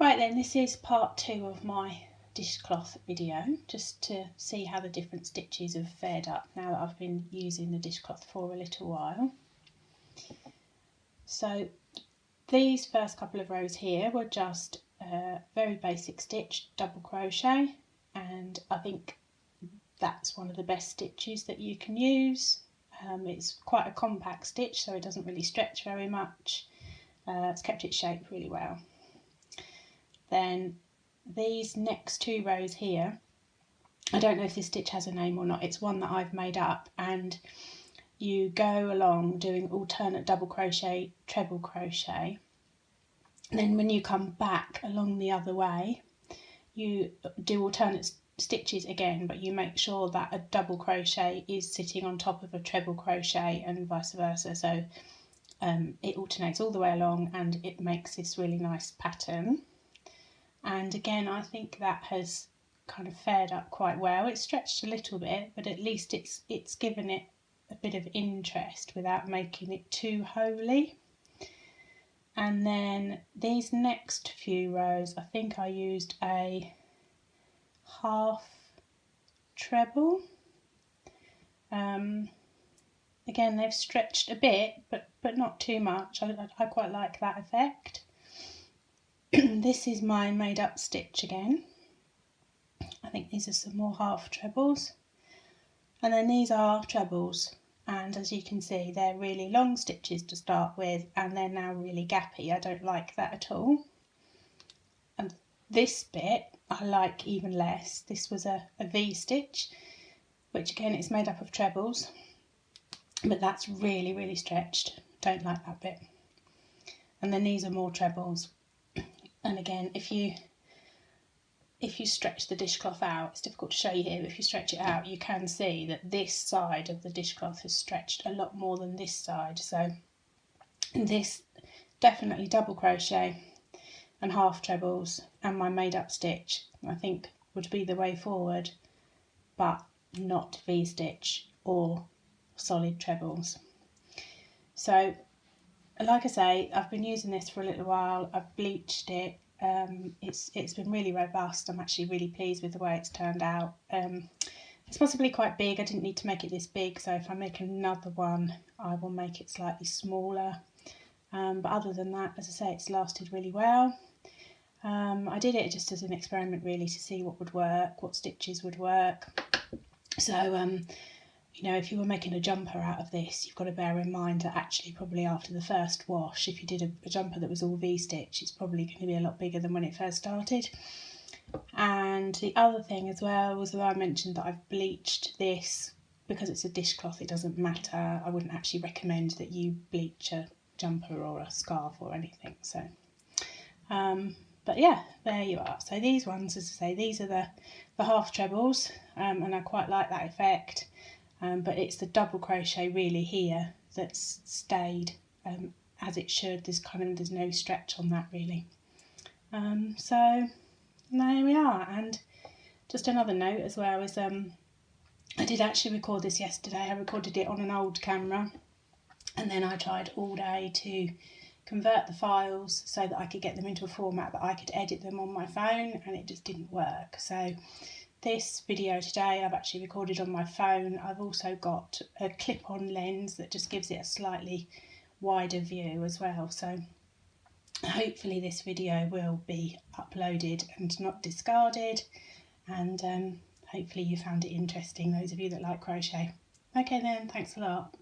Right then, this is part 2 of my dishcloth video, just to see how the different stitches have fared up now that I've been using the dishcloth for a little while. So these first couple of rows here were just a very basic stitch, double crochet, and I think that's one of the best stitches that you can use. It's quite a compact stitch, so it doesn't really stretch very much. It's kept its shape really well. Then these next 2 rows here, I don't know if this stitch has a name or not, it's one that I've made up, and you go along doing alternate double crochet, treble crochet, and then when you come back along the other way you do alternate stitches again, but you make sure that a double crochet is sitting on top of a treble crochet and vice versa, so it alternates all the way along and it makes this really nice pattern. And again, I think that has kind of fared up quite well. It's stretched a little bit, but at least it's given it a bit of interest without making it too holy. And then these next few rows, I think I used a half treble. Again, they've stretched a bit, but not too much. I quite like that effect. This is my made up stitch again. I think these are some more half trebles, and then these are trebles, and as you can see they're really long stitches to start with and they're now really gappy. I don't like that at all. And this bit I like even less. This was a V stitch, which again is made up of trebles, but that's really stretched. Don't like that bit. And then these are more trebles. And again, if you stretch the dishcloth out, it's difficult to show you here, but if you stretch it out you can see that this side of the dishcloth has stretched a lot more than this side. So this definitely double crochet and half trebles and my made up stitch I think would be the way forward, but not V-stitch or solid trebles. So like I say, I've been using this for a little while. I've bleached it. It's been really robust. I'm actually really pleased with the way it's turned out. It's possibly quite big. I didn't need to make it this big, so if I make another one I will make it slightly smaller. But other than that, as I say, it's lasted really well. I did it just as an experiment really to see what would work, what stitches would work. So you know, if you were making a jumper out of this, you've got to bear in mind that actually probably after the first wash, if you did a jumper that was all V-stitch, it's probably going to be a lot bigger than when it first started. And the other thing as well was that I mentioned that I've bleached this. Because it's a dishcloth, it doesn't matter. I wouldn't actually recommend that you bleach a jumper or a scarf or anything. So, but yeah, there you are. So these ones, as I say, these are the half trebles, and I quite like that effect. But it's the double crochet really here that's stayed as it should. There's no stretch on that really. So there we are. And just another note as well is I did actually record this yesterday. I recorded it on an old camera, and then I tried all day to convert the files so that I could get them into a format that I could edit them on my phone, and it just didn't work. So this video today I've actually recorded on my phone. I've also got a clip-on lens that just gives it a slightly wider view as well. So hopefully this video will be uploaded and not discarded, and hopefully you found it interesting, those of you that like crochet. Okay then, thanks a lot.